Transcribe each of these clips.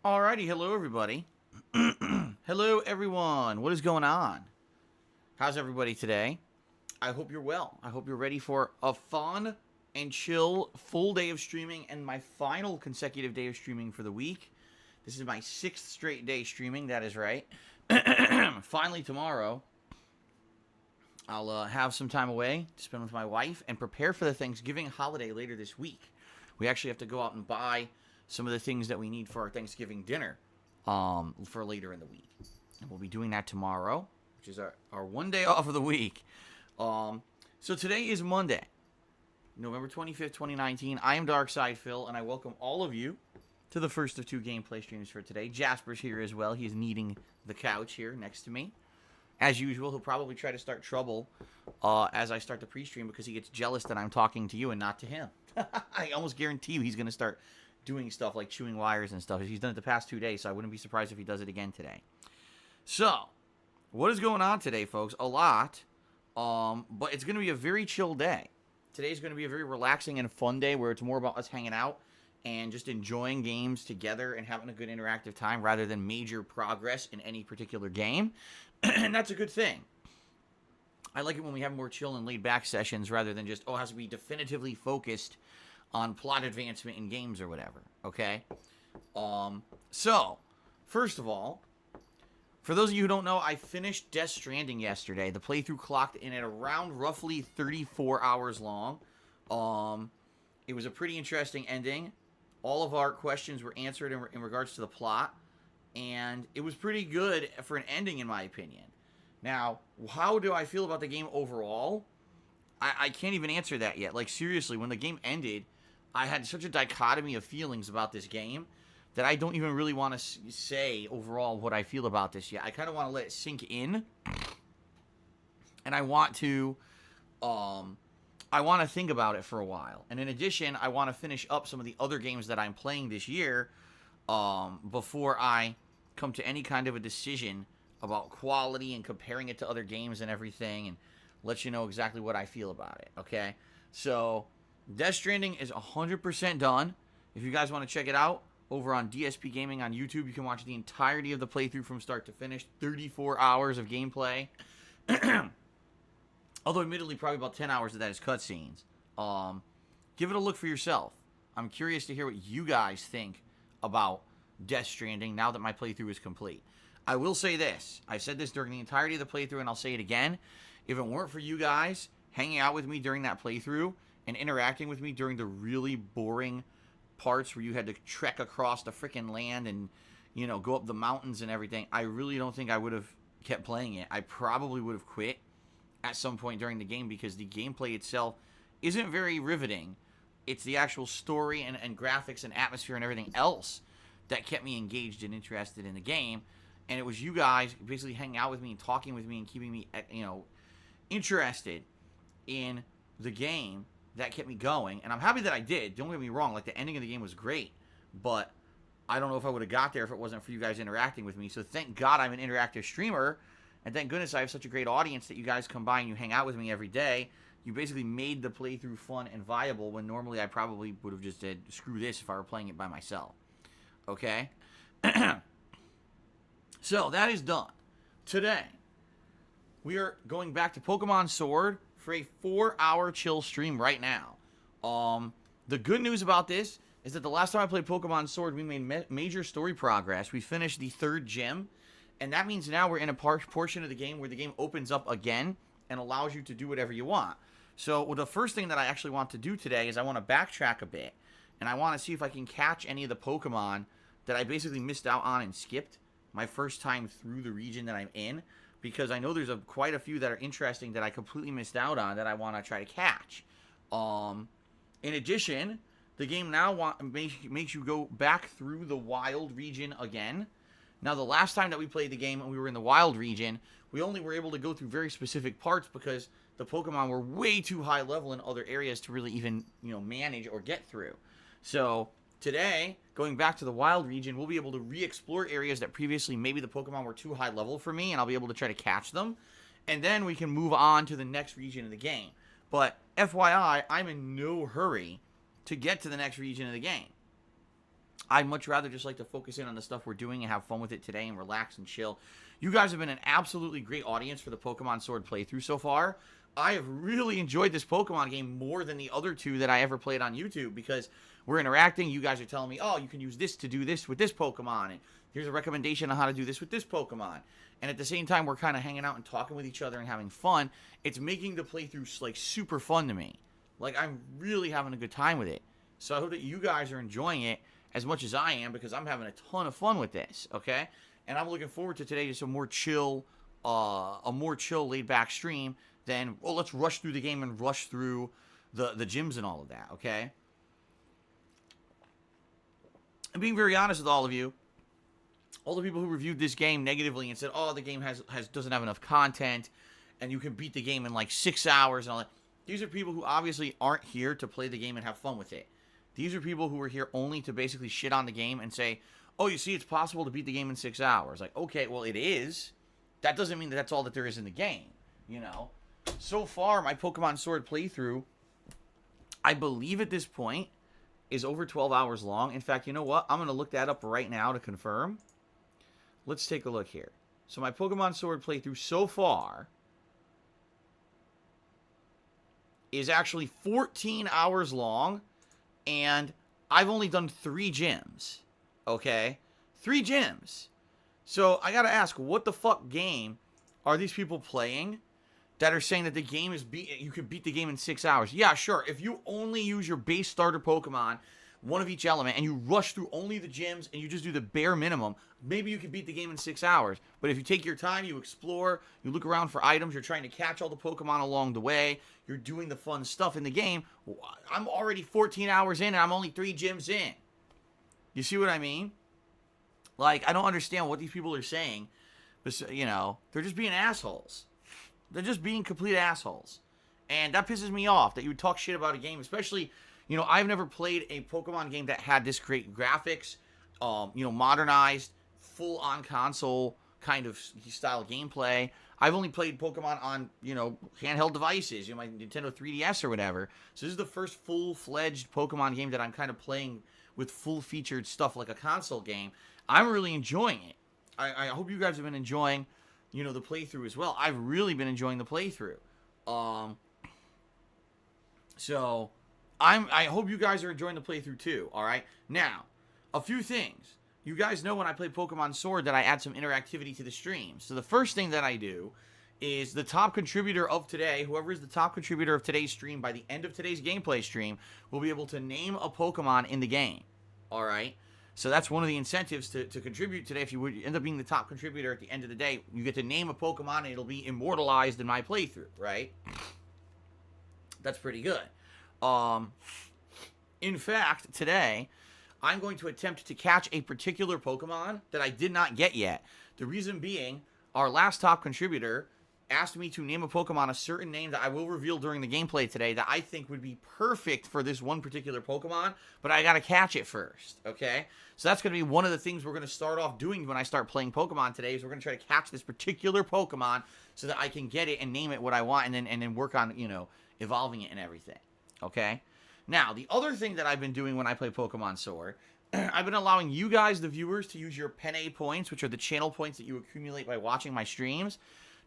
Alrighty, hello everybody. Hello everyone. What is going on? How's everybody today? I hope you're well. I hope you're ready for a fun and chill full day of streaming and my final consecutive day of streaming for the week. This is my 6th straight day streaming, that is right. Finally tomorrow, I'll have some time away to spend with my wife and prepare for the Thanksgiving holiday later this week. We actually have to go out and buy some of the things that we need for our Thanksgiving dinner for later in the week. And we'll be doing that tomorrow, which is our one day off of the week. So today is Monday, November 25th, 2019. I am Darkside Phil, and I welcome all of you to the first of 2 gameplay streams for today. Jasper's here as well. He's kneading the couch here next to me. As usual, he'll probably try to start trouble as I start the pre-stream because he gets jealous that I'm talking to you and not to him. I almost guarantee you he's going to start doing stuff like chewing wires and stuff. He's done it the past 2 days, so I wouldn't be surprised if he does it again today. So, what is going on today, folks? A lot, but it's going to be a very chill day. Today's going to be a very relaxing and fun day where it's more about us hanging out and just enjoying games together and having a good interactive time rather than major progress in any particular game. And that's a good thing. I like it when we have more chill and laid-back sessions rather than just, it has to be definitively focused on plot advancement in games or whatever, okay? So, first of all, for those of you who don't know, I finished Death Stranding yesterday. The playthrough clocked in at around roughly 34 hours long. It was a pretty interesting ending. All of our questions were answered in regards to the plot, and it was pretty good for an ending, in my opinion. Now, how do I feel about the game overall? I can't even answer that yet. Like, seriously, when the game ended, I had such a dichotomy of feelings about this game that I don't even really want to say overall what I feel about this yet. I kind of want to let it sink in, and I want to think about it for a while. And in addition, I want to finish up some of the other games that I'm playing this year before I come to any kind of a decision about quality and comparing it to other games and everything, and let you know exactly what I feel about it, okay? So, Death Stranding is 100% done. If you guys want to check it out, over on DSPGaming on YouTube, you can watch the entirety of the playthrough from start to finish. 34 hours of gameplay. Although, admittedly, probably about 10 hours of that is cutscenes. Give it a look for yourself. I'm curious to hear what you guys think about Death Stranding now that my playthrough is complete. I will say this. I said this during the entirety of the playthrough, and I'll say it again. If it weren't for you guys hanging out with me during that playthrough and interacting with me during the really boring parts where you had to trek across the freaking land and, go up the mountains and everything, I really don't think I would have kept playing it. I probably would have quit at some point during the game because the gameplay itself isn't very riveting. It's the actual story and graphics and atmosphere and everything else that kept me engaged and interested in the game. And it was you guys basically hanging out with me and talking with me and keeping me, interested in the game that kept me going. And I'm happy that I did. Don't get me wrong. Like, the ending of the game was great. But I don't know if I would have got there if it wasn't for you guys interacting with me. So thank God I'm an interactive streamer. And thank goodness I have such a great audience that you guys come by and you hang out with me every day. You basically made the playthrough fun and viable when normally I probably would have just said, screw this if I were playing it by myself. Okay? So, that is done. Today, we are going back to Pokemon Sword for a 4-hour chill stream right now. The good news about this is that the last time I played Pokemon Sword, we made major story progress. We finished the 3rd gym, and that means now we're in a portion of the game where the game opens up again and allows you to do whatever you want. So, the first thing that I actually want to do today is I want to backtrack a bit, and I want to see if I can catch any of the Pokemon that I basically missed out on and skipped my first time through the region that I'm in, because I know there's quite a few that are interesting that I completely missed out on that I want to try to catch. In addition, the game now makes you go back through the wild region again. Now, the last time that we played the game and we were in the wild region, we only were able to go through very specific parts because the Pokemon were way too high level in other areas to really even, manage or get through. So, today, going back to the wild region, we'll be able to re-explore areas that previously maybe the Pokemon were too high level for me, and I'll be able to try to catch them. And then we can move on to the next region of the game. But FYI, I'm in no hurry to get to the next region of the game. I'd much rather just like to focus in on the stuff we're doing and have fun with it today and relax and chill. You guys have been an absolutely great audience for the Pokemon Sword playthrough so far. I have really enjoyed this Pokemon game more than the other two that I ever played on YouTube because we're interacting. You guys are telling me, oh, you can use this to do this with this Pokemon, and here's a recommendation on how to do this with this Pokemon. And at the same time, we're kind of hanging out and talking with each other and having fun. It's making the playthroughs, like, super fun to me. Like, I'm really having a good time with it. So I hope that you guys are enjoying it as much as I am because I'm having a ton of fun with this, okay? And I'm looking forward to today just a more chill, laid-back stream than, well, let's rush through the game and rush through the gyms and all of that, okay? And being very honest with all of you, all the people who reviewed this game negatively and said, oh, the game doesn't have enough content, and you can beat the game in like 6 hours and all that. These are people who obviously aren't here to play the game and have fun with it. These are people who are here only to basically shit on the game and say, oh, you see, it's possible to beat the game in 6 hours. Like, okay, well, it is. That doesn't mean that that's all that there is in the game, you know? So far, my Pokemon Sword playthrough, I believe at this point, is over 12 hours long. In fact, you know what? I'm going to look that up right now to confirm. Let's take a look here. So my Pokemon Sword playthrough so far is actually 14 hours long, and I've only done 3 gyms. Okay? 3 gyms. So I gotta ask, what the fuck game are these people playing that are saying that the game is you can beat the game in 6 hours? Yeah, sure. If you only use your base starter Pokemon, one of each element, and you rush through only the gyms and you just do the bare minimum, maybe you can beat the game in 6 hours. But if you take your time, you explore, you look around for items, you're trying to catch all the Pokemon along the way, you're doing the fun stuff in the game, I'm already 14 hours in and I'm only 3 gyms in. You see what I mean? Like, I don't understand what these people are saying. But, you know, they're just being assholes. They're just being complete assholes. And that pisses me off, that you would talk shit about a game, especially, you know, I've never played a Pokemon game that had this great graphics, you know, modernized, full-on console kind of style gameplay. I've only played Pokemon on, you know, handheld devices, you know, my Nintendo 3DS or whatever. So this is the first full-fledged Pokemon game that I'm kind of playing with full-featured stuff like a console game. I'm really enjoying it. I hope you guys have been enjoying, you know, the playthrough as well. I've really been enjoying the playthrough. So I hope you guys are enjoying the playthrough too, alright? Now, a few things. You guys know when I play Pokemon Sword that I add some interactivity to the stream. So the first thing that I do is the top contributor of today, whoever is the top contributor of today's stream, by the end of today's gameplay stream, will be able to name a Pokemon in the game. Alright? So that's one of the incentives to contribute today. If you would end up being the top contributor at the end of the day, you get to name a Pokemon and it'll be immortalized in my playthrough, right? That's pretty good. In fact, today, I'm going to attempt to catch a particular Pokemon that I did not get yet. The reason being, our last top contributor asked me to name a Pokemon a certain name that I will reveal during the gameplay today that I think would be perfect for this one particular Pokemon, but I gotta catch it first, okay? So that's gonna be one of the things we're gonna start off doing when I start playing Pokemon today, is we're gonna try to catch this particular Pokemon so that I can get it and name it what I want, and then work on, you know, evolving it and everything, okay? Now, the other thing that I've been doing when I play Pokemon Sword, I've been allowing you guys, the viewers, to use your Penne points, which are the channel points that you accumulate by watching my streams,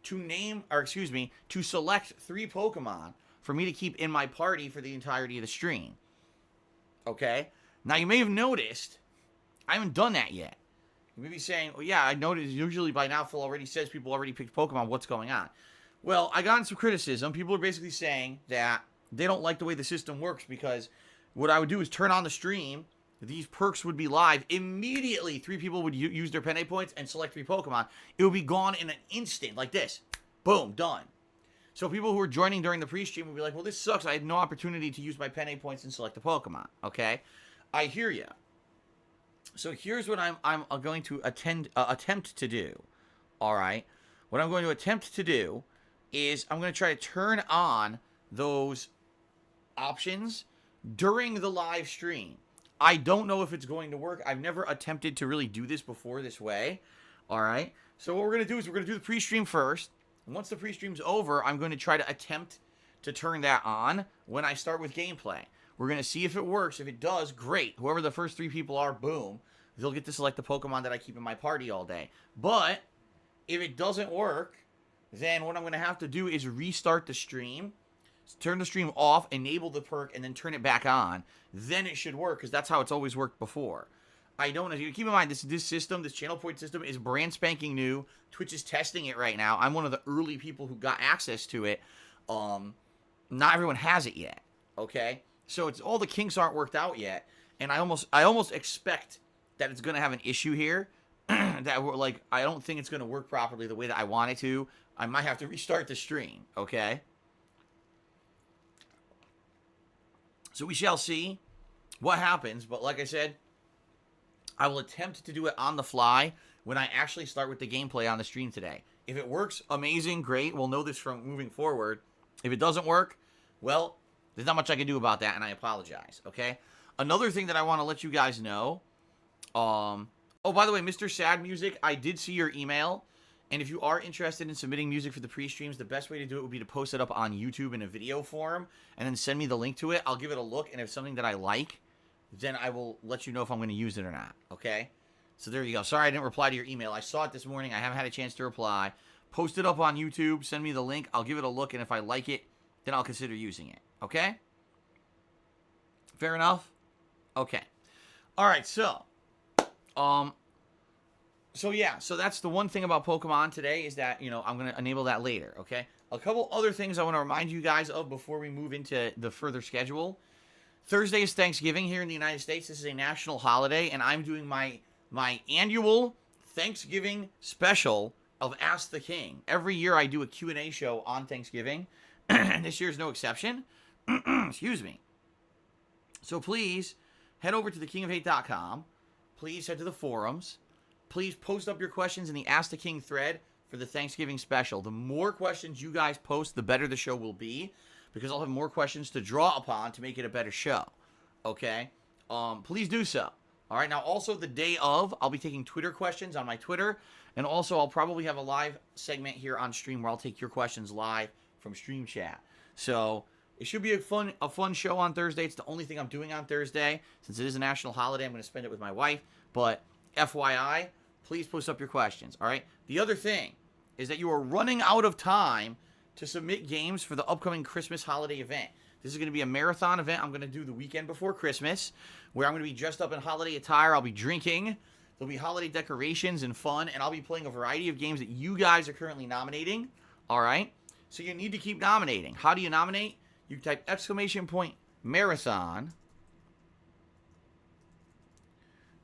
to select 3 Pokemon for me to keep in my party for the entirety of the stream. Okay? Now, you may have noticed, I haven't done that yet. You may be saying, well, yeah, I noticed usually by now Phil already says people already picked Pokemon. What's going on? Well, I got some criticism. People are basically saying that they don't like the way the system works because what I would do is turn on the stream, these perks would be live. Immediately, 3 people would use their Penne points and select 3 Pokemon. It would be gone in an instant, like this. Boom, done. So people who are joining during the pre-stream would be like, well, this sucks. I had no opportunity to use my Penne points and select a Pokemon. Okay? I hear ya. So here's what I'm going to attempt to do. Alright? What I'm going to attempt to do is I'm going to try to turn on those options during the live stream. I don't know if it's going to work. I've never attempted to really do this before this way. Alright? So what we're going to do is we're going to do the pre-stream first. And once the pre-stream's over, I'm going to try to attempt to turn that on when I start with gameplay. We're going to see if it works. If it does, great. Whoever the first 3 people are, boom. They'll get to select the Pokemon that I keep in my party all day. But if it doesn't work, then what I'm going to have to do is restart the stream, turn the stream off, enable the perk, and then turn it back on. Then it should work, because that's how it's always worked before. I don't know. Keep in mind, this system, this channel point system, is brand spanking new. Twitch is testing it right now. I'm one of the early people who got access to it. Not everyone has it yet. Okay? So it's all the kinks aren't worked out yet. And I almost expect that it's going to have an issue here. That we're like, I don't think it's going to work properly the way that I want it to. I might have to restart the stream. Okay? So we shall see what happens. But like I said, I will attempt to do it on the fly when I actually start with the gameplay on the stream today. If it works, amazing, great. We'll know this from moving forward. If it doesn't work, well, there's not much I can do about that, and I apologize, okay? Another thing that I want to let you guys know, oh, by the way, Mr. Sad Music, I did see your email, and if you are interested in submitting music for the pre-streams, the best way to do it would be to post it up on YouTube in a video form, and then send me the link to it. I'll give it a look, and if it's something that I like, then I will let you know if I'm going to use it or not, okay? So there you go. Sorry I didn't reply to your email. I saw it this morning. I haven't had a chance to reply. Post it up on YouTube. Send me the link. I'll give it a look, and if I like it, then I'll consider using it, okay? Fair enough? Okay. All right, so yeah, so that's the one thing about Pokemon today is that, you know, I'm going to enable that later, okay? A couple other things I want to remind you guys of before we move into the further schedule. Thursday is Thanksgiving here in the United States. This is a national holiday, and I'm doing my annual Thanksgiving special of Ask the King. Every year I do a Q&A show on Thanksgiving, and this year's no exception. Excuse me. So please head over to thekingofhate.com. Please head to the forums. Please post up your questions in the Ask the King thread for the Thanksgiving special. The more questions you guys post, the better the show will be, because I'll have more questions to draw upon to make it a better show. Okay? Please do so. All right, now also the day of, I'll be taking Twitter questions on my Twitter, and also I'll probably have a live segment here on stream where I'll take your questions live from Stream Chat. So it should be a fun show on Thursday. It's the only thing I'm doing on Thursday. Since it is a national holiday, I'm going to spend it with my wife. But FYI, please post up your questions, all right? The other thing is that you are running out of time to submit games for the upcoming Christmas holiday event. This is going to be a marathon event I'm going to do the weekend before Christmas, where I'm going to be dressed up in holiday attire. I'll be drinking. There'll be holiday decorations and fun, and I'll be playing a variety of games that you guys are currently nominating, all right? So you need to keep nominating. How do you nominate? You type !marathon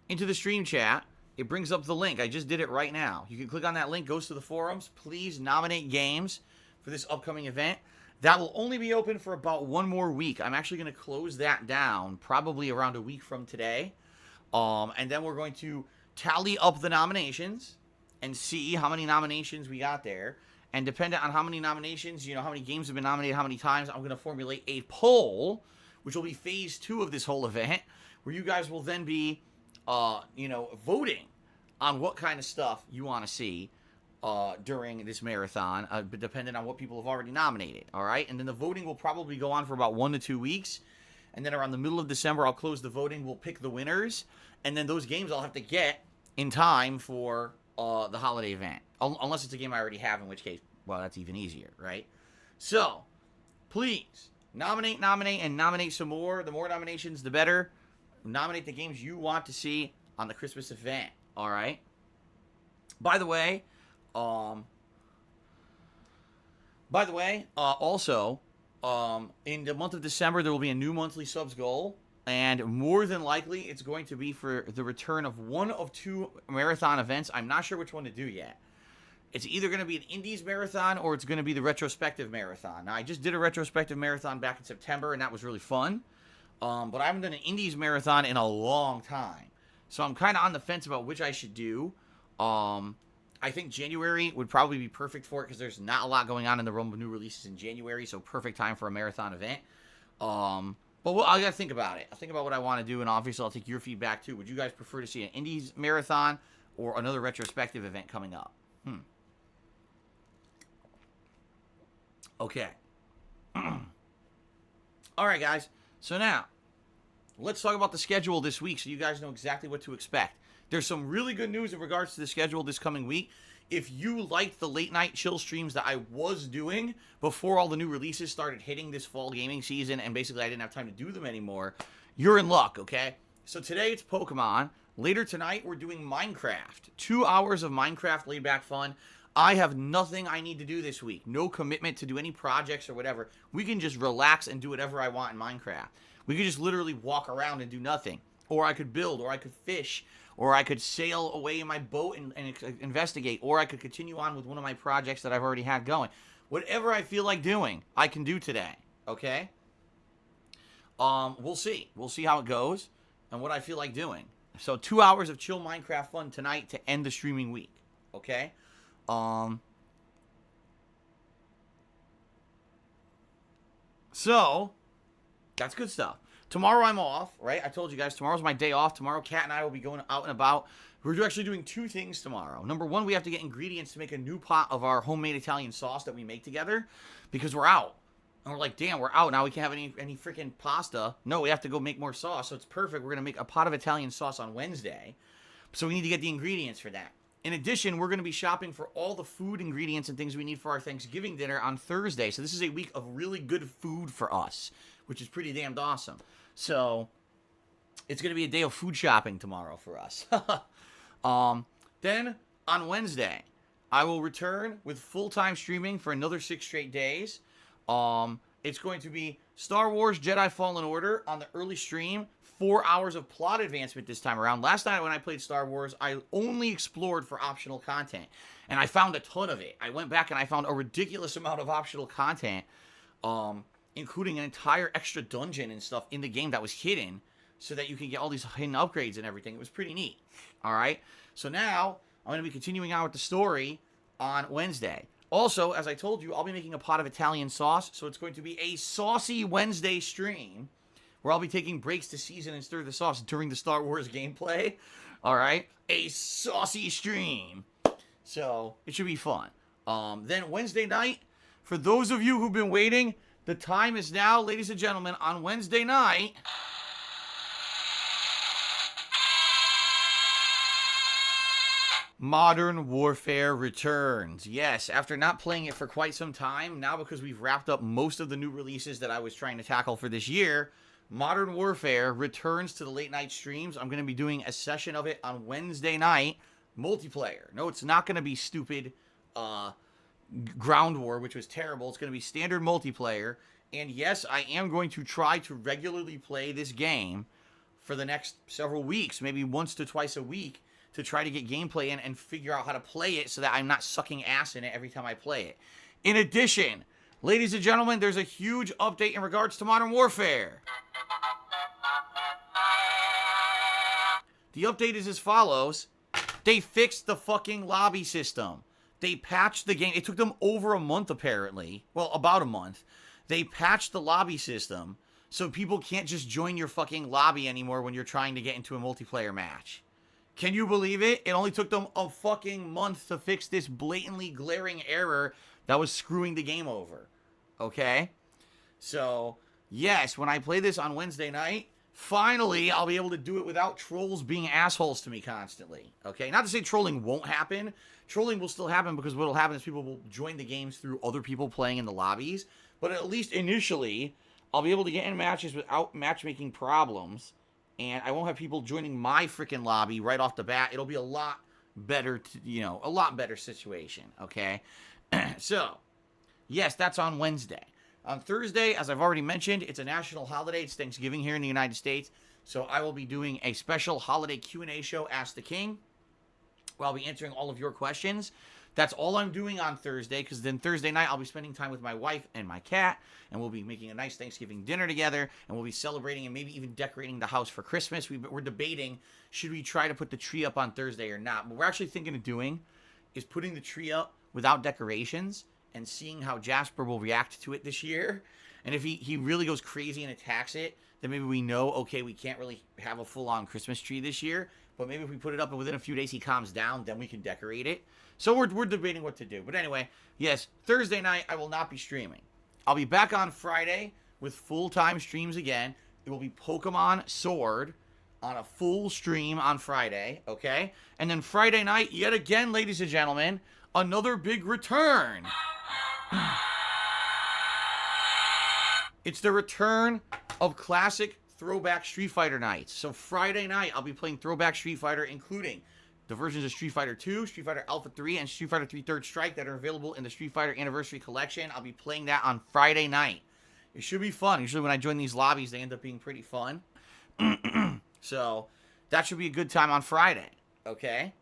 into the stream chat. It brings up the link. I just did it right now. You can click on that link, goes to the forums. Please nominate games for this upcoming event. That will only be open for about 1 more week. I'm actually going to close that down probably around a week from today. And then we're going to tally up the nominations and see how many nominations we got there. And depending on how many nominations, you know, how many games have been nominated, how many times, I'm going to formulate a poll, which will be phase 2 of this whole event, where you guys will then be, you know, voting on what kind of stuff you want to see during this marathon, but depending on what people have already nominated, all right? And then the voting will probably go on for about 1 to 2 weeks. And then around the middle of December, I'll close the voting. We'll pick the winners. And then those games I'll have to get in time for the holiday event. Unless it's a game I already have, in which case, well, that's even easier, right? So, please, nominate, and nominate some more. The more nominations, the better. Nominate the games you want to see on the Christmas event, all right? By the way, also, in the month of December, there will be a new monthly subs goal, and more than likely, it's going to be for the return of 1 of 2 marathon events. I'm not sure which one to do yet. It's either going to be an Indies marathon or it's going to be the retrospective marathon. Now, I just did a retrospective marathon back in September, and that was really fun. But I haven't done an Indies marathon in a long time. So I'm kind of on the fence about which I should do. I think January would probably be perfect for it because there's not a lot going on in the realm of new releases in January, so perfect time for a marathon event. But I got to think about it. I'll think about what I want to do, and obviously I'll take your feedback too. Would you guys prefer to see an Indies marathon or another retrospective event coming up? Okay. All right, guys. So now, let's talk about the schedule this week so you guys know exactly what to expect. There's some really good news in regards to the schedule this coming week. If you liked the late night chill streams that I was doing before all the new releases started hitting this fall gaming season and basically I didn't have time to do them anymore, you're in luck, okay? So today it's Pokemon. Later tonight we're doing Minecraft. 2 hours of Minecraft laid back fun. I have nothing I need to do this week. No commitment to do any projects or whatever. We can just relax and do whatever I want in Minecraft. We could just literally walk around and do nothing. Or I could build, or I could fish, or I could sail away in my boat and investigate, or I could continue on with one of my projects that I've already had going. Whatever I feel like doing, I can do today, okay? We'll see. We'll see how it goes and what I feel like doing. So 2 hours of chill Minecraft fun tonight to end the streaming week, okay? So, that's good stuff. Tomorrow I'm off, right? I told you guys tomorrow's my day off. Tomorrow Kat and I will be going out and about. We're actually doing two things tomorrow. Number one, we have to get ingredients to make a new pot of our homemade Italian sauce that we make together because we're out. And we're like, damn, we're out. Now we can't have any freaking pasta. No, we have to go make more sauce. So it's perfect. We're going to make a pot of Italian sauce on Wednesday. So we need to get the ingredients for that. In addition, we're going to be shopping for all the food ingredients and things we need for our Thanksgiving dinner on Thursday. So this is a week of really good food for us, which is pretty damned awesome. So it's going to be a day of food shopping tomorrow for us. Then on Wednesday, I will return with full-time streaming for another 6 straight days. It's going to be Star Wars Jedi Fallen Order on the early stream. 4 hours of plot advancement this time around. Last night when I played Star Wars, I only explored for optional content. And I found a ton of it. I went back and I found a ridiculous amount of optional content. Including an entire extra dungeon and stuff in the game that was hidden so that you can get all these hidden upgrades and everything. It was pretty neat. All right. So now I'm going to be continuing on with the story on Wednesday. Also, as I told you, I'll be making a pot of Italian sauce. So it's going to be a saucy Wednesday stream where I'll be taking breaks to season and stir the sauce during the Star Wars gameplay. All right. A saucy stream. So it should be fun. Then Wednesday night, for those of you who've been waiting, the time is now, ladies and gentlemen, on Wednesday night. Modern Warfare returns. Yes, after not playing it for quite some time, now because we've wrapped up most of the new releases that I was trying to tackle for this year, Modern Warfare returns to the late night streams. I'm going to be doing a session of it on Wednesday night, multiplayer. No, it's not going to be stupid, Ground War, which was terrible. It's going to be standard multiplayer. And yes, I am going to try to regularly play this game for the next several weeks, maybe once to twice a week, to try to get gameplay in and figure out how to play it so that I'm not sucking ass in it every time I play it. In addition, ladies and gentlemen, there's a huge update in regards to Modern Warfare. The update is as follows. They fixed the fucking lobby system. They patched the game. It took them over a month, apparently. Well, about a month. They patched the lobby system so people can't just join your fucking lobby anymore when you're trying to get into a multiplayer match. Can you believe it? It only took them a fucking month to fix this blatantly glaring error that was screwing the game over. Okay? So, yes, when I play this on Wednesday night, finally, I'll be able to do it without trolls being assholes to me constantly. Okay? Not to say trolling won't happen. Trolling will still happen because what will happen is people will join the games through other people playing in the lobbies. But at least initially, I'll be able to get in matches without matchmaking problems. And I won't have people joining my freaking lobby right off the bat. It'll be a lot better, a lot better situation. Okay? So, yes, that's on Wednesday. On Thursday, as I've already mentioned, it's a national holiday. It's Thanksgiving here in the United States. So I will be doing a special holiday Q&A show, Ask the King, where I'll be answering all of your questions. That's all I'm doing on Thursday, because then Thursday night I'll be spending time with my wife and my cat, and we'll be making a nice Thanksgiving dinner together, and we'll be celebrating and maybe even decorating the house for Christmas. We're debating, should we try to put the tree up on Thursday or not? What we're actually thinking of doing is putting the tree up without decorations and seeing how Jasper will react to it this year. And if he really goes crazy and attacks it, then maybe we know, okay, we can't really have a full-on Christmas tree this year. But maybe if we put it up and within a few days he calms down, then we can decorate it. So we're debating what to do. But anyway, yes, Thursday night I will not be streaming. I'll be back on Friday with full-time streams again. it will be Pokemon Sword on a full stream on Friday, okay? And then Friday night, yet again, ladies and gentlemen, another big return. It's the return of classic throwback Street Fighter nights. So Friday night, I'll be playing throwback Street Fighter, including the versions of Street Fighter 2, Street Fighter Alpha 3, and Street Fighter 3 Third Strike that are available in the Street Fighter Anniversary Collection. I'll be playing that on Friday night. It should be fun. Usually when I join these lobbies, they end up being pretty fun. So that should be a good time on Friday, okay?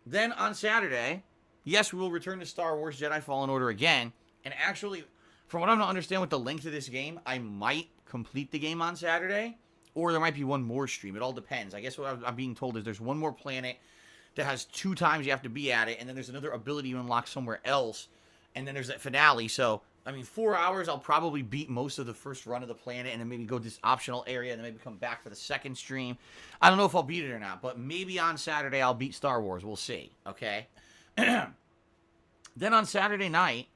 Then on Saturday, yes, we will return to Star Wars Jedi Fallen Order again. And actually, from what I'm to understand with the length of this game, I might complete the game on Saturday, or there might be one more stream. It all depends. I guess what I'm being told is there's one more planet that has 2 times you have to be at it, and then there's another ability you unlock somewhere else, and then there's that finale. So, 4 hours, I'll probably beat most of the first run of the planet, and then maybe go to this optional area, and then maybe come back for the second stream. I don't know if I'll beat it or not, but maybe on Saturday I'll beat Star Wars. We'll see, okay? Then on Saturday night,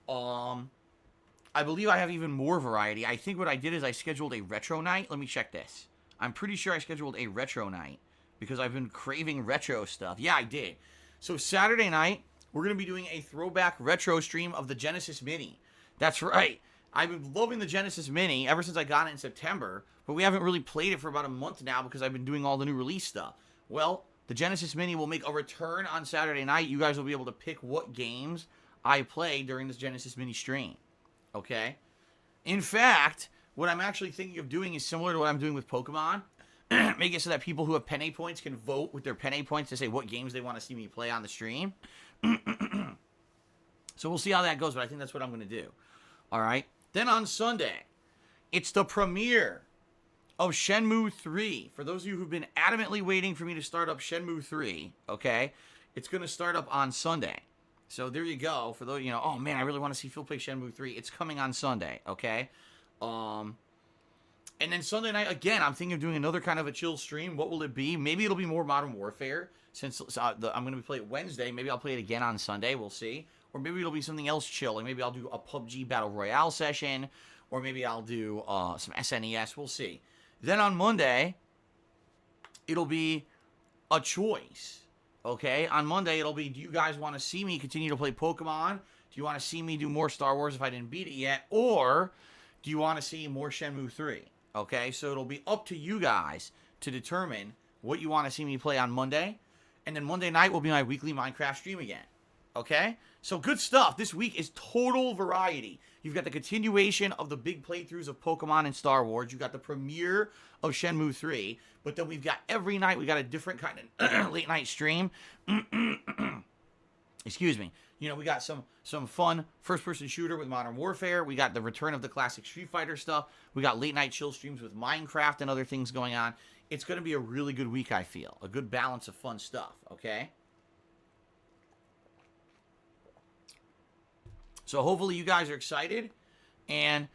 I believe I have even more variety. I think what I did is I scheduled a retro night. Let me check this. I'm pretty sure I scheduled a retro night because I've been craving retro stuff. Yeah, I did. So Saturday night, we're going to be doing a throwback retro stream of the Genesis Mini. That's right. I've been loving the Genesis Mini ever since I got it in September, but we haven't really played it for about a month now because I've been doing all the new release stuff. Well, the Genesis Mini will make a return on Saturday night. You guys will be able to pick what games I play during this Genesis Mini stream. Okay? In fact, what I'm actually thinking of doing is similar to what I'm doing with Pokemon. Make it so that people who have Penne points can vote with their Penne points to say what games they want to see me play on the stream. So we'll see how that goes, but I think that's what I'm going to do. All right? Then on Sunday, it's the premiere of Shenmue 3. For those of you who've been adamantly waiting for me to start up Shenmue 3, okay, it's going to start up on Sunday. So there you go. For those, oh man, I really want to see Phil play Shenmue 3. It's coming on Sunday, okay? And then Sunday night, again, I'm thinking of doing another kind of a chill stream. What will it be? Maybe it'll be more Modern Warfare. Since I'm going to play it Wednesday, maybe I'll play it again on Sunday. We'll see. Or maybe it'll be something else chill. Like maybe I'll do a PUBG Battle Royale session. Or maybe I'll do some SNES. We'll see. Then on Monday, it'll be a choice. Okay? On Monday, it'll be, do you guys want to see me continue to play Pokemon? Do you want to see me do more Star Wars if I didn't beat it yet? Or do you want to see more Shenmue 3? Okay? So it'll be up to you guys to determine what you want to see me play on Monday. And then Monday night will be my weekly Minecraft stream again. Okay? So good stuff. This week is total variety. You've got the continuation of the big playthroughs of Pokemon and Star Wars. You've got the premiere of Shenmue 3. But then we've got every night, we got a different kind of late night stream. Excuse me. We got some fun first-person shooter with Modern Warfare. We got the return of the classic Street Fighter stuff. We got late night chill streams with Minecraft and other things going on. It's going to be a really good week, I feel. A good balance of fun stuff, okay? So hopefully you guys are excited, and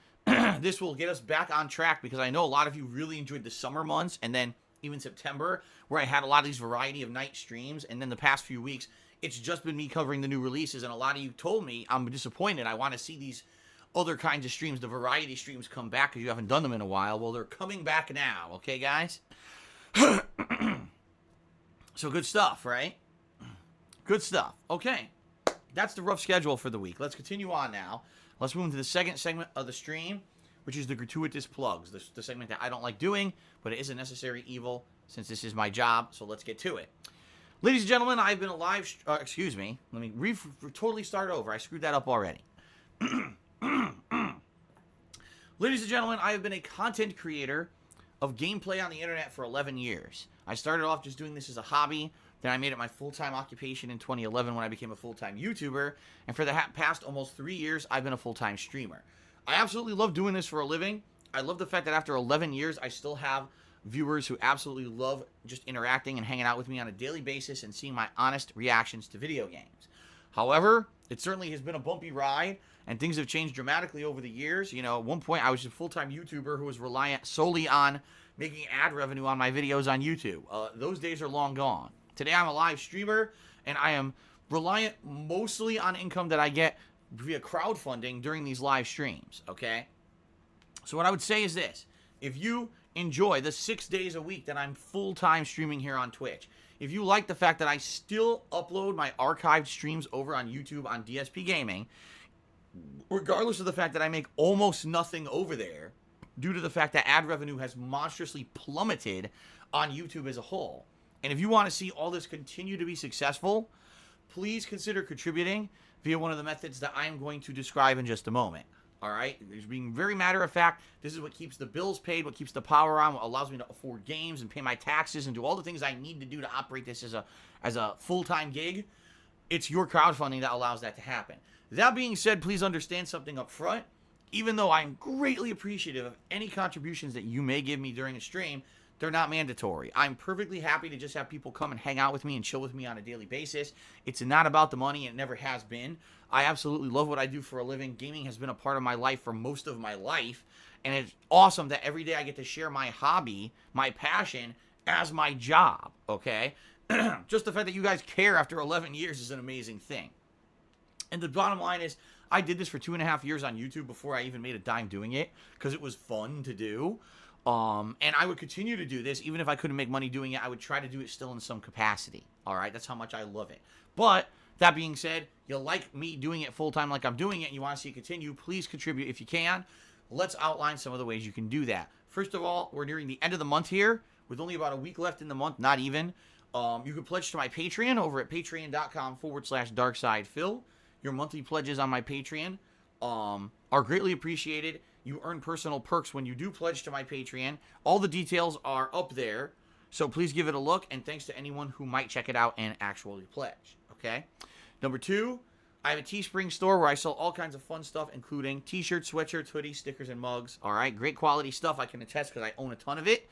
this will get us back on track because I know a lot of you really enjoyed the summer months and then even September where I had a lot of these variety of night streams, and then the past few weeks, it's just been me covering the new releases, and a lot of you told me I'm disappointed. I want to see these other kinds of streams, the variety streams, come back because you haven't done them in a while. Well, they're coming back now, okay, guys? So good stuff, right? Good stuff. Okay. That's the rough schedule for the week. Let's continue on now. Let's move into the second segment of the stream, which is the gratuitous plugs, the segment that I don't like doing, but it is a necessary evil since this is my job, so let's get to it. Ladies and gentlemen, I've been a live... excuse me. Let me totally start over. I screwed that up already. Ladies and gentlemen, I have been a content creator of gameplay on the internet for 11 years. I started off just doing this as a hobby. Then I made it my full-time occupation in 2011 when I became a full-time YouTuber. And for the past almost 3 years, I've been a full-time streamer. I absolutely love doing this for a living. I love the fact that after 11 years, I still have viewers who absolutely love just interacting and hanging out with me on a daily basis and seeing my honest reactions to video games. However, it certainly has been a bumpy ride, and things have changed dramatically over the years. At one point, I was a full-time YouTuber who was reliant solely on making ad revenue on my videos on YouTube. Those days are long gone. Today, I'm a live streamer, and I am reliant mostly on income that I get via crowdfunding during these live streams, okay? So what I would say is this. If you enjoy the 6 days a week that I'm full-time streaming here on Twitch, if you like the fact that I still upload my archived streams over on YouTube on DSPGaming, regardless of the fact that I make almost nothing over there, due to the fact that ad revenue has monstrously plummeted on YouTube as a whole. And if you want to see all this continue to be successful, please consider contributing via one of the methods that I'm going to describe in just a moment. All right? It's being very matter of fact. This is what keeps the bills paid, what keeps the power on, what allows me to afford games and pay my taxes and do all the things I need to do to operate this as a full-time gig. It's your crowdfunding that allows that to happen. That being said, please understand something up front. Even though I'm greatly appreciative of any contributions that you may give me during a stream, they're not mandatory. I'm perfectly happy to just have people come and hang out with me and chill with me on a daily basis. It's not about the money. It never has been. I absolutely love what I do for a living. Gaming has been a part of my life for most of my life. And it's awesome that every day I get to share my hobby, my passion, as my job, okay? Just the fact that you guys care after 11 years is an amazing thing. And the bottom line is, I did this for 2.5 years on YouTube before I even made a dime doing it, because it was fun to do. And I would continue to do this. Even if I couldn't make money doing it, I would try to do it still in some capacity. All right? That's how much I love it. But that being said, you like me doing it full-time like I'm doing it, and you want to see it continue, please contribute if you can. Let's outline some of the ways you can do that. First of all, we're nearing the end of the month here, with only about a week left in the month, not even. You can pledge to my Patreon over at patreon.com/darksidephil. Your monthly pledges on my Patreon are greatly appreciated. You earn personal perks when you do pledge to my Patreon. All the details are up there, so please give it a look, and thanks to anyone who might check it out and actually pledge, okay? Number 2, I have a Teespring store where I sell all kinds of fun stuff, including t-shirts, sweatshirts, hoodies, stickers, and mugs, all right? Great quality stuff. I can attest because I own a ton of it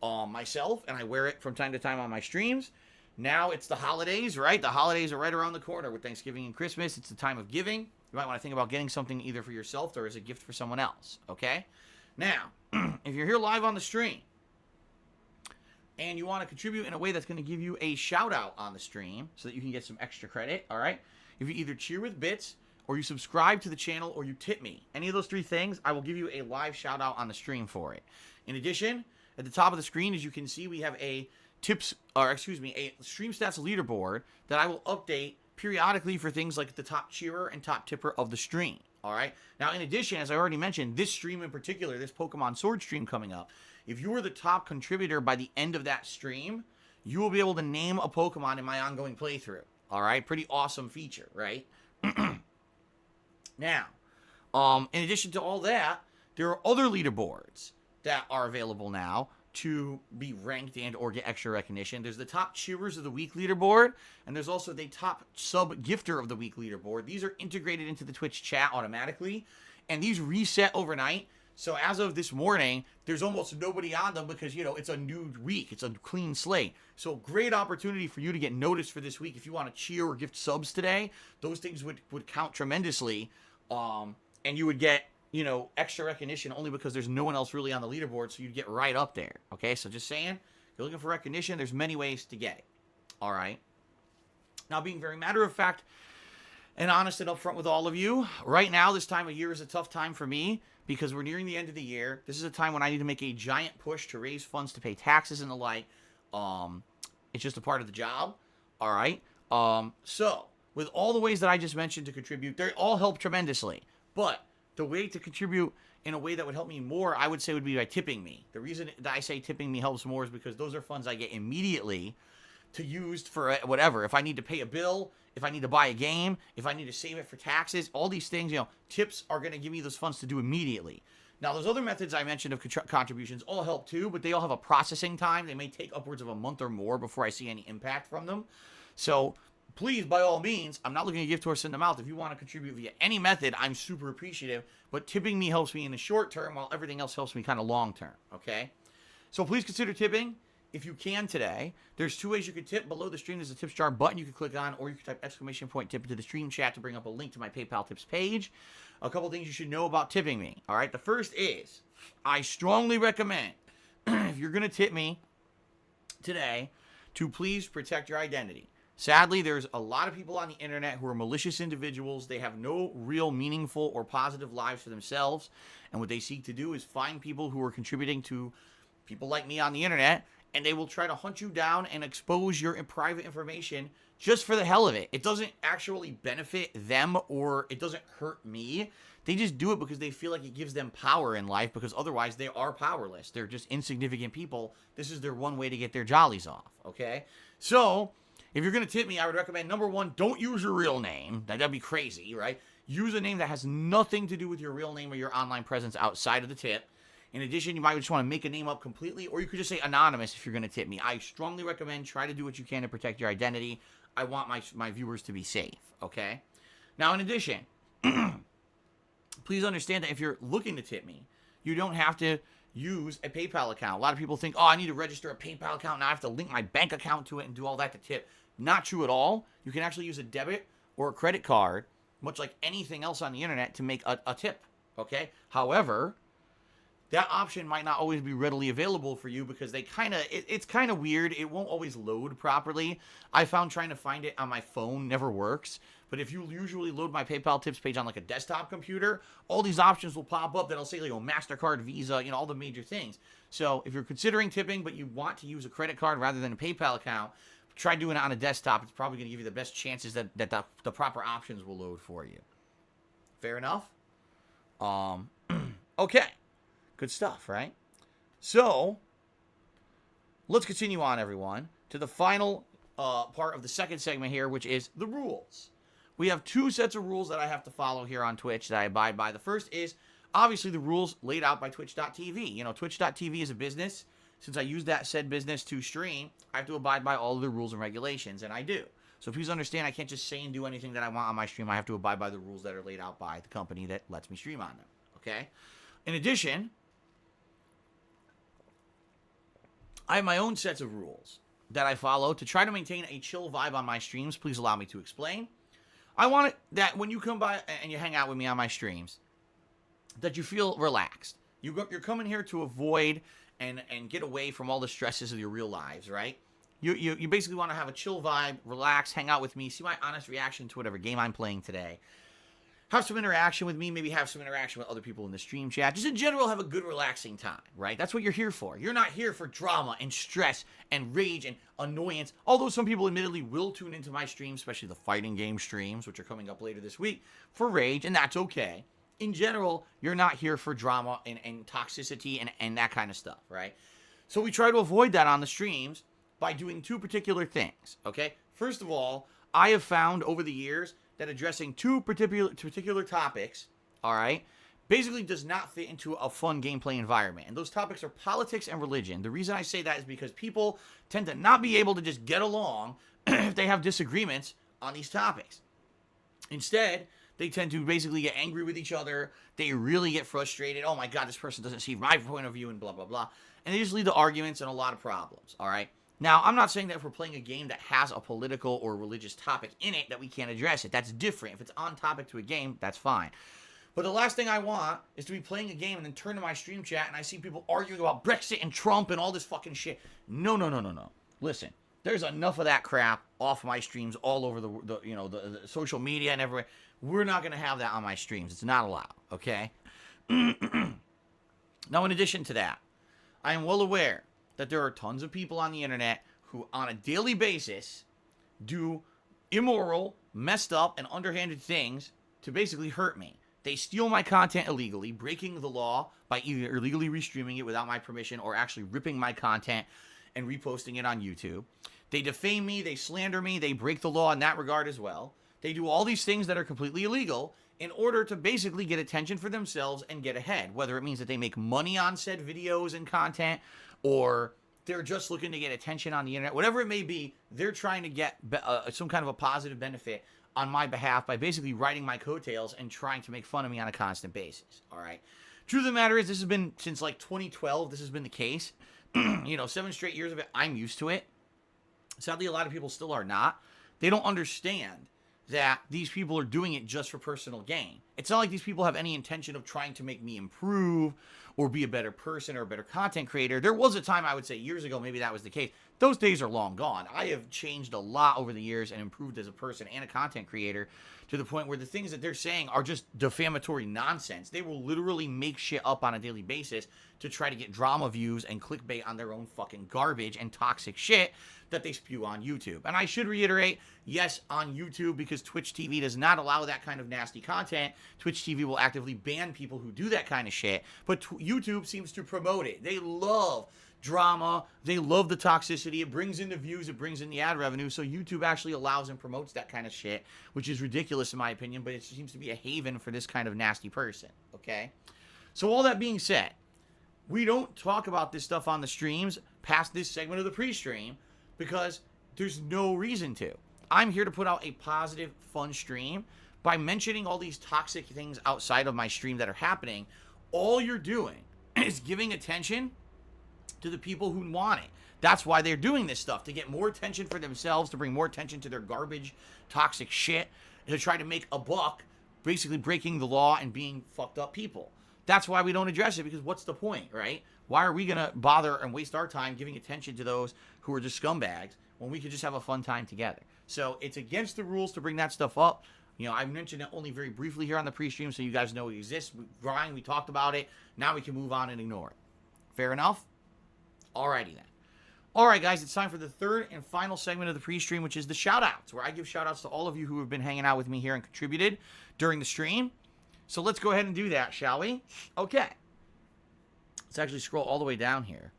myself, and I wear it from time to time on my streams. Now it's the holidays, right? The holidays are right around the corner with Thanksgiving and Christmas. It's the time of giving. You might want to think about getting something either for yourself or as a gift for someone else, okay? Now, if you're here live on the stream and you want to contribute in a way that's going to give you a shout-out on the stream so that you can get some extra credit, all right? If you either cheer with bits or you subscribe to the channel or you tip me, any of those 3 things, I will give you a live shout-out on the stream for it. In addition, at the top of the screen, as you can see, we have a a stream stats leaderboard that I will update periodically for things like the top cheerer and top tipper of the stream. All right. Now, in addition, as I already mentioned, this stream in particular, this Pokemon Sword stream coming up, if you are the top contributor by the end of that stream, you will be able to name a Pokemon in my ongoing playthrough. All right. Pretty awesome feature, right? Now, in addition to all that, there are other leaderboards that are available now to be ranked and or get extra recognition. There's the top cheerers of the week leaderboard, and there's also the top sub gifter of the week leaderboard. These are integrated into the Twitch chat automatically, and these reset overnight. So as of this morning, there's almost nobody on them because, you know, it's a new week. It's a clean slate. So great opportunity for you to get noticed for this week. If you want to cheer or gift subs today, those things would count tremendously, and you would get, you know, extra recognition only because there's no one else really on the leaderboard, so you'd get right up there, okay? So just saying, if you're looking for recognition, there's many ways to get it, all right? Now, being very matter-of-fact and honest and upfront with all of you, right now, this time of year is a tough time for me because we're nearing the end of the year. This is a time when I need to make a giant push to raise funds to pay taxes and the like. It's just a part of the job, all right? So, with all the ways that I just mentioned to contribute, they all help tremendously, but the way to contribute in a way that would help me more, I would say, would be by tipping me. The reason that I say tipping me helps more is because those are funds I get immediately to use for whatever. If I need to pay a bill, if I need to buy a game, if I need to save it for taxes, all these things, you know, tips are going to give me those funds to do immediately. Now, those other methods I mentioned of contributions all help too, but they all have a processing time. They may take upwards of a month or more before I see any impact from them. So please, by all means, I'm not looking to gift horse in the mouth. If you want to contribute via any method, I'm super appreciative. But tipping me helps me in the short term, while everything else helps me kind of long term, okay? So please consider tipping if you can today. There's 2 ways you can tip. Below the stream, there's a tips jar button you can click on, or you can type !tip into the stream chat to bring up a link to my PayPal tips page. A couple things you should know about tipping me, all right? The first is, I strongly recommend, if you're going to tip me today, to please protect your identity. Sadly, there's a lot of people on the internet who are malicious individuals. They have no real meaningful or positive lives for themselves. And what they seek to do is find people who are contributing to people like me on the internet, and they will try to hunt you down and expose your private information just for the hell of it. It doesn't actually benefit them, or it doesn't hurt me. They just do it because they feel like it gives them power in life, because otherwise they are powerless. They're just insignificant people. This is their one way to get their jollies off, okay? So, if you're going to tip me, I would recommend, number one, don't use your real name. That'd be crazy, right? Use a name that has nothing to do with your real name or your online presence outside of the tip. In addition, you might just want to make a name up completely, or you could just say anonymous if you're going to tip me. I strongly recommend try to do what you can to protect your identity. I want my viewers to be safe, okay? Now, in addition, please understand that if you're looking to tip me, you don't have to use a PayPal account. A lot of people think, oh, I need to register a PayPal account, and I have to link my bank account to it and do all that to tip. Not true at all. You can actually use a debit or a credit card, much like anything else on the internet, to make a tip, okay? However, that option might not always be readily available for you because it's kind of weird. It won't always load properly. I found trying to find it on my phone never works. But if you usually load my PayPal tips page on like a desktop computer, all these options will pop up that'll say, like, MasterCard, Visa, all the major things. So if you're considering tipping, but you want to use a credit card rather than a PayPal account, try doing it on a desktop. It's probably going to give you the best chances that the proper options will load for you. Fair enough? Okay. Good stuff, right? So, let's continue on, everyone, to the final part of the second segment here, which is the rules. We have two sets of rules that I have to follow here on Twitch that I abide by. The first is, obviously, the rules laid out by Twitch.tv. Twitch.tv is a business. Since I use that said business to stream, I have to abide by all of the rules and regulations, and I do. So please understand, I can't just say and do anything that I want on my stream. I have to abide by the rules that are laid out by the company that lets me stream on them, okay? In addition, I have my own sets of rules that I follow to try to maintain a chill vibe on my streams. Please allow me to explain. I want it that when you come by and you hang out with me on my streams, that you feel relaxed. You're coming here to avoid and get away from all the stresses of your real lives, right? You basically want to have a chill vibe, relax, hang out with me, see my honest reaction to whatever game I'm playing today. Have some interaction with me, maybe have some interaction with other people in the stream chat. Just in general, have a good, relaxing time, right? That's what you're here for. You're not here for drama and stress and rage and annoyance, although some people admittedly will tune into my streams, especially the fighting game streams, which are coming up later this week, for rage, and that's okay. In general, you're not here for drama and toxicity and that kind of stuff, right? So we try to avoid that on the streams by doing two particular things, okay? First of all, I have found over the years that addressing two particular topics, all right, basically does not fit into a fun gameplay environment. And those topics are politics and religion. The reason I say that is because people tend to not be able to just get along if they have disagreements on these topics. Instead, they tend to basically get angry with each other. They really get frustrated. Oh my God, this person doesn't see my point of view and blah, blah, blah. And they just lead to arguments and a lot of problems, all right? Now, I'm not saying that if we're playing a game that has a political or religious topic in it that we can't address it. That's different. If it's on topic to a game, that's fine. But the last thing I want is to be playing a game and then turn to my stream chat and I see people arguing about Brexit and Trump and all this fucking shit. No. Listen, there's enough of that crap off my streams all over the social media and everywhere. We're not going to have that on my streams. It's not allowed, okay? Now, in addition to that, I am well aware that there are tons of people on the internet who, on a daily basis, do immoral, messed up, and underhanded things to basically hurt me. They steal my content illegally, breaking the law by either illegally restreaming it without my permission or actually ripping my content and reposting it on YouTube. They defame me, they slander me, they break the law in that regard as well. They do all these things that are completely illegal in order to basically get attention for themselves and get ahead, whether it means that they make money on said videos and content, or they're just looking to get attention on the internet. Whatever it may be, they're trying to get some kind of a positive benefit on my behalf by basically riding my coattails and trying to make fun of me on a constant basis, all right? Truth of the matter is, this has been since like 2012, this has been the case. 7 straight years of it, I'm used to it. Sadly, a lot of people still are not. They don't understand that these people are doing it just for personal gain. It's not like these people have any intention of trying to make me improve or be a better person or a better content creator. There was a time, I would say years ago, maybe that was the case. those days are long gone. I have changed a lot over the years and improved as a person and a content creator to the point where the things that they're saying are just defamatory nonsense. They will literally make shit up on a daily basis to try to get drama views and clickbait on their own fucking garbage and toxic shit that they spew on YouTube. And I should reiterate, yes, on YouTube, because Twitch TV does not allow that kind of nasty content, Twitch TV will actively ban people who do that kind of shit, but YouTube seems to promote it. They love drama, they love the toxicity, it brings in the views, it brings in the ad revenue, so YouTube actually allows and promotes that kind of shit, which is ridiculous in my opinion, but it seems to be a haven for this kind of nasty person, okay? So all that being said, we don't talk about this stuff on the streams past this segment of the pre-stream because there's no reason to. I'm here to put out a positive, fun stream. By mentioning all these toxic things outside of my stream that are happening, all you're doing is giving attention to the people who want it. That's why they're doing this stuff, to get more attention for themselves, to bring more attention to their garbage, toxic shit, to try to make a buck, basically breaking the law and being fucked up people. That's why we don't address it, because what's the point, right? Why are we going to bother and waste our time giving attention to those who are just scumbags when we could just have a fun time together? So it's against the rules to bring that stuff up. You know, I mentioned it only very briefly here on the pre-stream so you guys know it exists. Brian, we talked about it. Now we can move on and ignore it. Fair enough? Alrighty then. Alright guys, it's time for the third and final segment of the pre-stream, which is the shout-outs, where I give shout-outs to all of you who have been hanging out with me here and contributed during the stream. So let's go ahead and do that, shall we? Okay. Let's actually scroll all the way down here.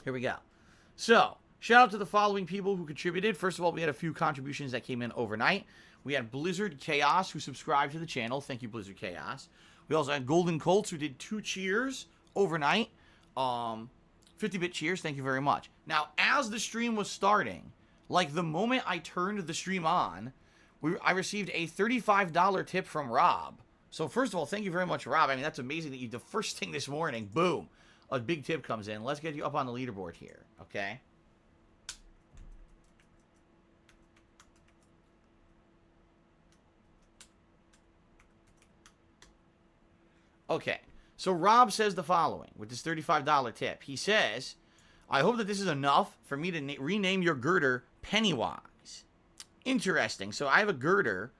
Here we go. So, shout out to the following people who contributed. First of all, we had a few contributions that came in overnight. We had Blizzard Chaos, who subscribed to the channel. Thank you, Blizzard Chaos. We also had Golden Colts, who did 2 cheers overnight. 50-bit cheers. Thank you very much. Now, as the stream was starting, like the moment I turned the stream on, I received a $35 tip from Rob. So first of all, thank you very much, Rob. I mean, that's amazing that the first thing this morning, boom, a big tip comes in. Let's get you up on the leaderboard here, okay? Okay, so Rob says the following with this $35 tip. He says, I hope that this is enough for me to rename your girder Pennywise. Interesting. So I have a girder.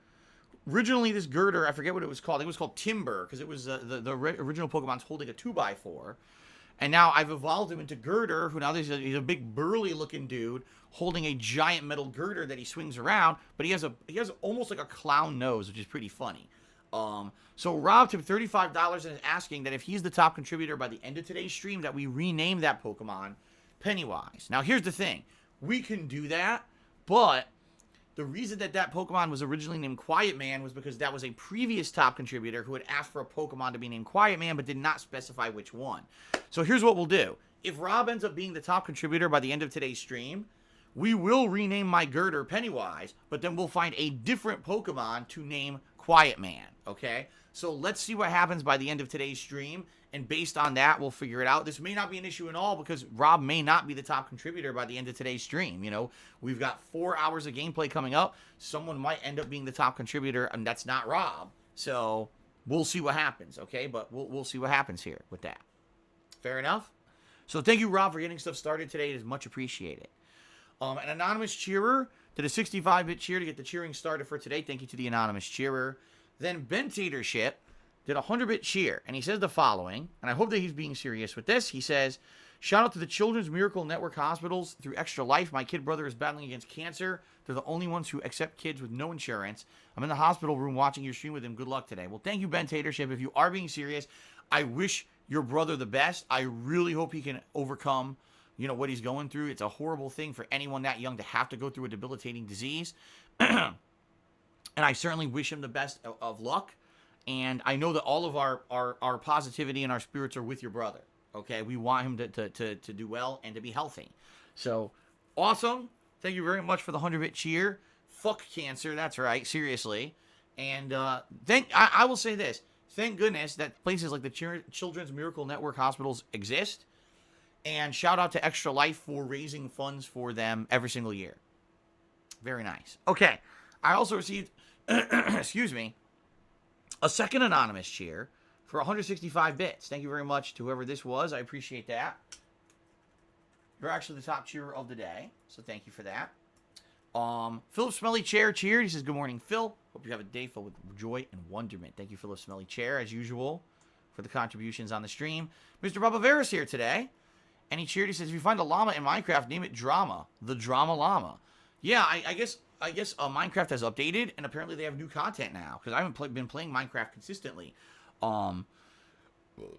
Originally, this girder, I forget what it was called. It was called Timber, because it was the original Pokemon's holding a 2x4. And now I've evolved him into Girder, who now he's a big burly-looking dude holding a giant metal girder that he swings around. But he has almost like a clown nose, which is pretty funny. So Rob tipped $35 and is asking that if he's the top contributor by the end of today's stream, that we rename that Pokemon Pennywise. Now, here's the thing. We can do that, but the reason that Pokemon was originally named Quiet Man was because that was a previous top contributor who had asked for a Pokemon to be named Quiet Man, but did not specify which one. So here's what we'll do. If Rob ends up being the top contributor by the end of today's stream, we will rename my girder Pennywise, but then we'll find a different Pokemon to name Quiet Man, okay? So let's see what happens by the end of today's stream, and based on that, we'll figure it out. This may not be an issue at all, because Rob may not be the top contributor by the end of today's stream. You know, we've got 4 hours of gameplay coming up. Someone might end up being the top contributor, and that's not Rob. So we'll see what happens, okay? But we'll see what happens here with that. Fair enough? So thank you, Rob, for getting stuff started today. It is much appreciated. An anonymous cheerer did a 65-bit cheer to get the cheering started for today. Thank you to the anonymous cheerer. Then Bentatorship did a 100-bit cheer, and he says the following, and I hope that he's being serious with this. He says, shout out to the Children's Miracle Network hospitals through Extra Life. My kid brother is battling against cancer. They're the only ones who accept kids with no insurance. I'm in the hospital room watching your stream with him. Good luck today. Well, thank you, Bentatorship. If you are being serious, I wish your brother the best. I really hope he can overcome, you know, what he's going through. It's a horrible thing for anyone that young to have to go through a debilitating disease. And I certainly wish him the best of luck. And I know that all of our positivity and our spirits are with your brother. Okay? We want him to do well and to be healthy. So, awesome. Thank you very much for the 100-bit cheer. Fuck cancer. That's right. Seriously. And I will say this. Thank goodness that places like the Children's Miracle Network hospitals exist. And shout out to Extra Life for raising funds for them every single year. Very nice. Okay. I also received, excuse me, a second anonymous cheer for 165 bits. Thank you very much to whoever this was. I appreciate that. You're actually the top cheerer of the day, so thank you for that. Philip Smelly Chair cheered. He says, good morning, Phil. Hope you have a day filled with joy and wonderment. Thank you, Philip Smelly Chair, as usual, for the contributions on the stream. Mr. Bubba Vera's here today, and he cheered. He says, if you find a llama in Minecraft, name it Drama. The Drama Llama. Yeah, I guess Minecraft has updated, and apparently they have new content now, because I haven't been playing Minecraft consistently.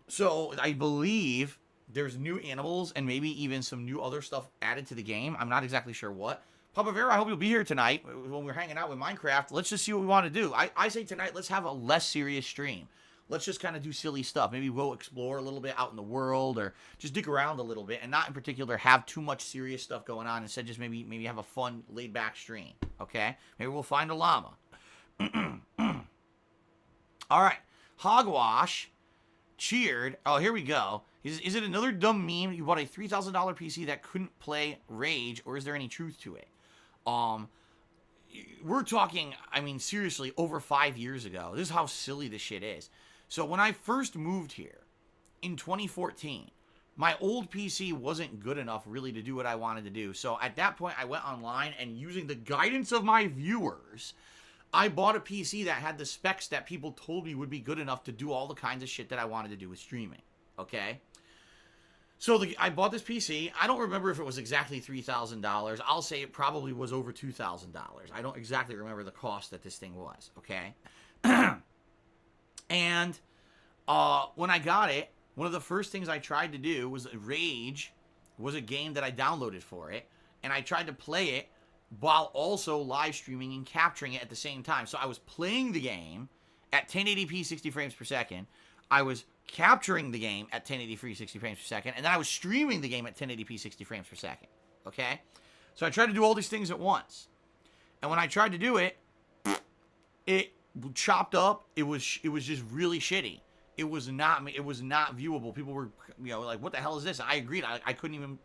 So I believe there's new animals and maybe even some new other stuff added to the game. I'm not exactly sure what. Papa Vera, I hope you'll be here tonight when we're hanging out with Minecraft. Let's just see what we want to do. I say tonight, let's have a less serious stream. Let's just kind of do silly stuff. Maybe we'll explore a little bit out in the world or just dig around a little bit and not in particular have too much serious stuff going on. Instead, just maybe have a fun, laid-back stream, okay? Maybe we'll find a llama. All right. Hogwash cheered. Oh, here we go. Is it another dumb meme? You bought a $3,000 PC that couldn't play Rage, or is there any truth to it? We're talking, I mean, seriously, over 5 years ago. This is how silly this shit is. So when I first moved here in 2014, my old PC wasn't good enough really to do what I wanted to do. So at that point, I went online and using the guidance of my viewers, I bought a PC that had the specs that people told me would be good enough to do all the kinds of shit that I wanted to do with streaming. Okay? So I bought this PC. I don't remember if it was exactly $3,000. I'll say it probably was over $2,000. I don't exactly remember the cost that this thing was, okay? And when I got it, one of the first things I tried to do was Rage was a game that I downloaded for it, and I tried to play it while also live streaming and capturing it at the same time. So I was playing the game at 1080p 60 frames per second. I was capturing the game at 1080p 60 frames per second, and then I was streaming the game at 1080p 60 frames per second. Okay? So I tried to do all these things at once. And when I tried to do it, it chopped up. It was just really shitty. It was not viewable. People were, like, what the hell is this? I agreed. I couldn't even.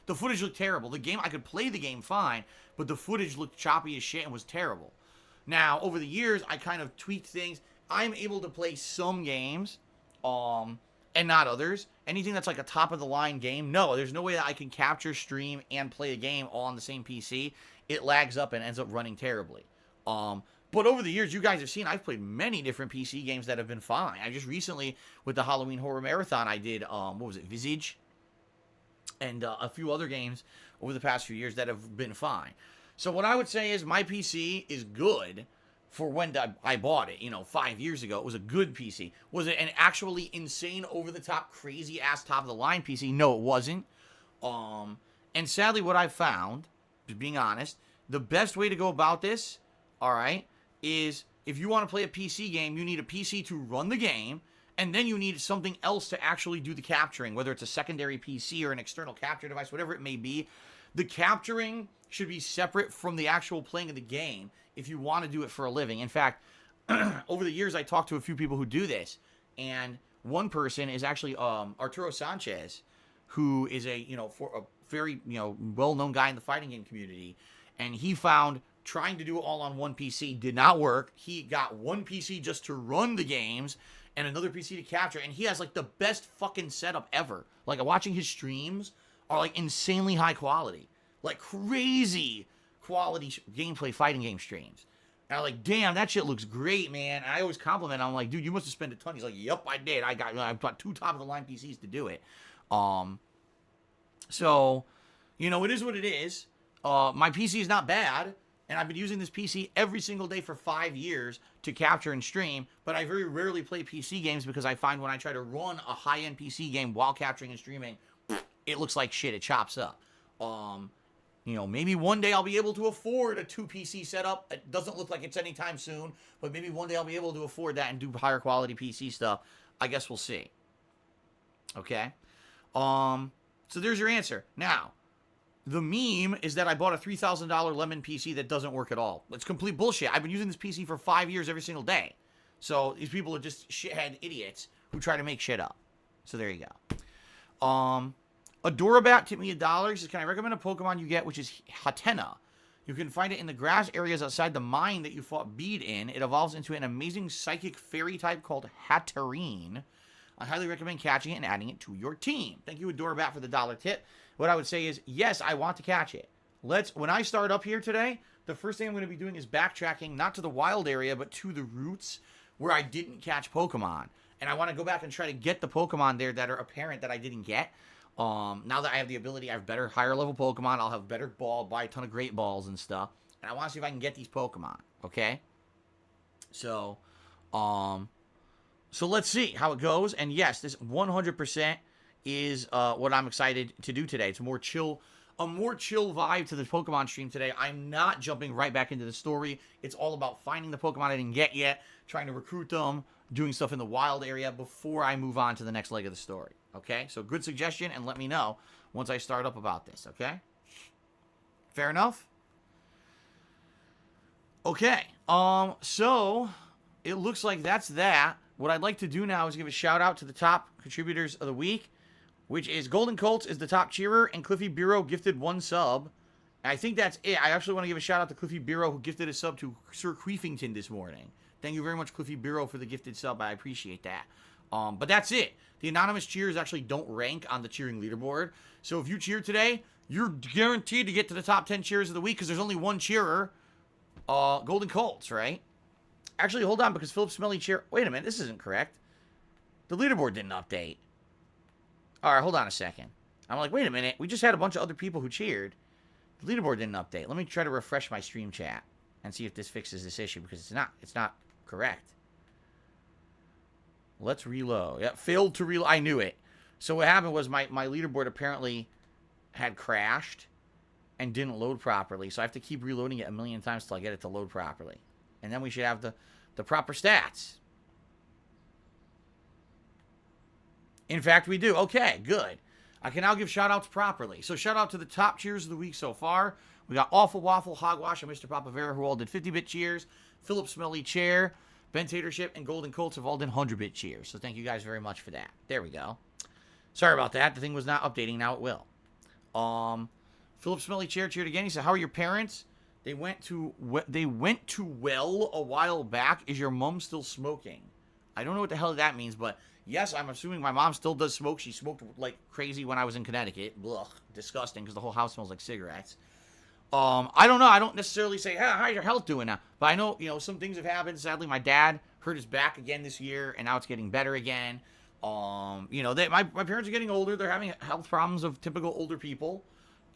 The footage looked terrible. The game, I could play the game fine, but the footage looked choppy as shit and was terrible. Now, over the years, I kind of tweaked things. I'm able to play some games, and not others. Anything that's like a top-of-the-line game, no, there's no way that I can capture, stream, and play a game all on the same PC. It lags up and ends up running terribly. But over the years, you guys have seen, I've played many different PC games that have been fine. I just recently, with the Halloween Horror Marathon, I did, Visage? And a few other games over the past few years that have been fine. So what I would say is my PC is good for when I bought it, 5 years ago. It was a good PC. Was it an actually insane, over-the-top, crazy-ass, top-of-the-line PC? No, it wasn't. And sadly, what I've found, just being honest, the best way to go about this, all right, is if you want to play a PC game, you need a PC to run the game, and then you need something else to actually do the capturing, whether it's a secondary PC or an external capture device, whatever it may be. The capturing should be separate from the actual playing of the game if you want to do it for a living. In fact, over the years, I talked to a few people who do this, and one person is actually Arturo Sanchez, who is a very well-known guy in the fighting game community, and he found trying to do it all on one PC did not work. He got one PC just to run the games and another PC to capture, and he has like the best fucking setup ever. Like, watching his streams are like insanely high quality, like crazy quality gameplay fighting game streams. And I'm like, damn, that shit looks great, man. And I always compliment him. I'm like, dude, you must have spent a ton. He's like, yep, I did. I got 2 top-of-the-line PCs to do it. So, it is what it is. My PC is not bad, and I've been using this PC every single day for 5 years to capture and stream, but I very rarely play PC games because I find when I try to run a high-end PC game while capturing and streaming, it looks like shit. It chops up. Maybe one day I'll be able to afford a 2 PC setup. It doesn't look like it's anytime soon, but maybe one day I'll be able to afford that and do higher quality PC stuff. I guess we'll see. Okay? So there's your answer. Now, the meme is that I bought a $3,000 lemon PC that doesn't work at all. It's complete bullshit. I've been using this PC for 5 years every single day. So these people are just shithead idiots who try to make shit up. So there you go. Adorabat tipped me $1. He says, can I recommend a Pokemon you get, which is Hatena? You can find it in the grass areas outside the mine that you fought Bede in. It evolves into an amazing psychic fairy type called Hatterene. I highly recommend catching it and adding it to your team. Thank you, Adorabat, for the $1 tip. What I would say is, yes, I want to catch it. When I start up here today, the first thing I'm going to be doing is backtracking, not to the wild area, but to the roots where I didn't catch Pokemon. And I want to go back and try to get the Pokemon there that are apparent that I didn't get. Now that I have the ability, I have better, higher level Pokemon. I'll have better ball, buy a ton of great balls and stuff. And I want to see if I can get these Pokemon. Okay? So let's see how it goes. And yes, this 100% is what I'm excited to do today. It's a more chill vibe to the Pokemon stream today. I'm not jumping right back into the story. It's all about finding the Pokemon I didn't get yet, trying to recruit them, doing stuff in the wild area before I move on to the next leg of the story. Okay? So good suggestion, and let me know once I start up about this. Okay? Fair enough? Okay. So it looks like that's that. What I'd like to do now is give a shout out to the top contributors of the week, which is Golden Colts is the top cheerer, and Cliffy Bureau gifted 1 sub. And I think that's it. I actually want to give a shout out to Cliffy Bureau, who gifted a sub to Sir Queefington this morning. Thank you very much, Cliffy Bureau, for the gifted sub. I appreciate that. But that's it. The anonymous cheers actually don't rank on the cheering leaderboard. So if you cheer today, you're guaranteed to get to the top 10 cheers of the week because there's only one cheerer. Golden Colts, right? Actually, hold on, because Philip Smelly cheer... Wait a minute, this isn't correct. The leaderboard didn't update. All right, hold on a second. I'm like, wait a minute. We just had a bunch of other people who cheered. The leaderboard didn't update. Let me try to refresh my stream chat and see if this fixes this issue, because it's not correct. Let's reload. Yeah, failed to reload. I knew it. So what happened was my leaderboard apparently had crashed and didn't load properly. So I have to keep reloading it a million times till I get it to load properly. And then we should have the proper stats. In fact, we do. Okay, good. I can now give shout-outs properly. So shout-out to the top cheers of the week so far. We got Awful Waffle, Hogwash, and Mr. Papavera, who all did 50-bit cheers. Philip Smelly Chair, Ben Tatership, and Golden Colts have all done 100-bit cheers. So thank you guys very much for that. There we go. Sorry about that. The thing was not updating. Now it will. Philip Smelly Chair cheered again. He said, how are your parents? They went to well a while back. Is your mom still smoking? I don't know what the hell that means, but yes, I'm assuming my mom still does smoke. She smoked like crazy when I was in Connecticut. Ugh, disgusting, because the whole house smells like cigarettes. I don't know. I don't necessarily say, hey, how's your health doing now? But I know, some things have happened. Sadly, my dad hurt his back again this year, and now it's getting better again. My parents are getting older. They're having health problems of typical older people.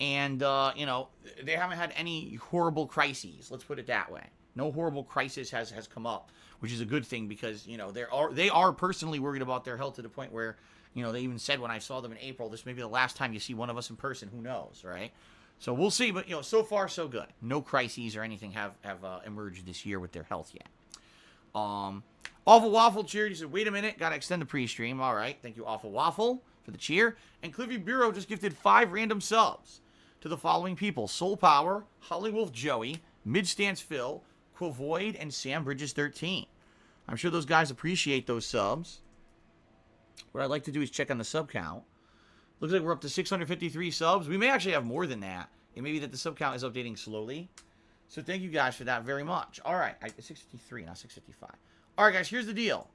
And, they haven't had any horrible crises. Let's put it that way. No horrible crisis has come up, which is a good thing because, they are personally worried about their health to the point where, they even said when I saw them in April, this may be the last time you see one of us in person. Who knows, right? So we'll see. But, so far, so good. No crises or anything have emerged this year with their health yet. Awful Waffle cheered. He said, wait a minute. Got to extend the pre-stream. All right. Thank you, Awful Waffle, for the cheer. And Cliffy Bureau just gifted 5 random subs to the following people: Soul Power, Hollywolf Joey, Midstance Phil, Quavoid, and Sam Bridges 13. I'm sure those guys appreciate those subs. What I'd like to do is check on the sub count. Looks like we're up to 653 subs. We may actually have more than that. It may be that the sub count is updating slowly. So thank you guys for that very much. All right, 653, not 655. All right, guys, here's the deal.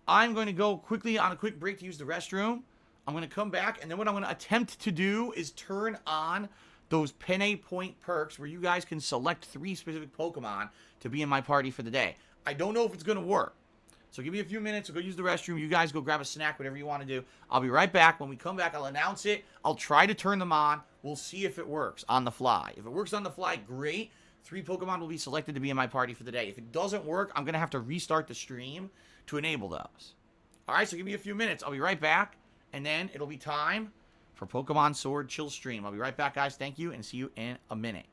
I'm going to go quickly on a quick break to use the restroom. I'm going to come back, and then what I'm going to attempt to do is turn on those Penne Point perks where you guys can select 3 specific Pokemon to be in my party for the day. I don't know if it's going to work. So give me a few minutes. I'll go use the restroom. You guys go grab a snack, whatever you want to do. I'll be right back. When we come back, I'll announce it. I'll try to turn them on. We'll see if it works on the fly. If it works on the fly, great. 3 Pokemon will be selected to be in my party for the day. If it doesn't work, I'm going to have to restart the stream to enable those. All right, so give me a few minutes. I'll be right back. And then it'll be time for Pokemon Sword Chill Stream. I'll be right back, guys. Thank you, and see you in a minute.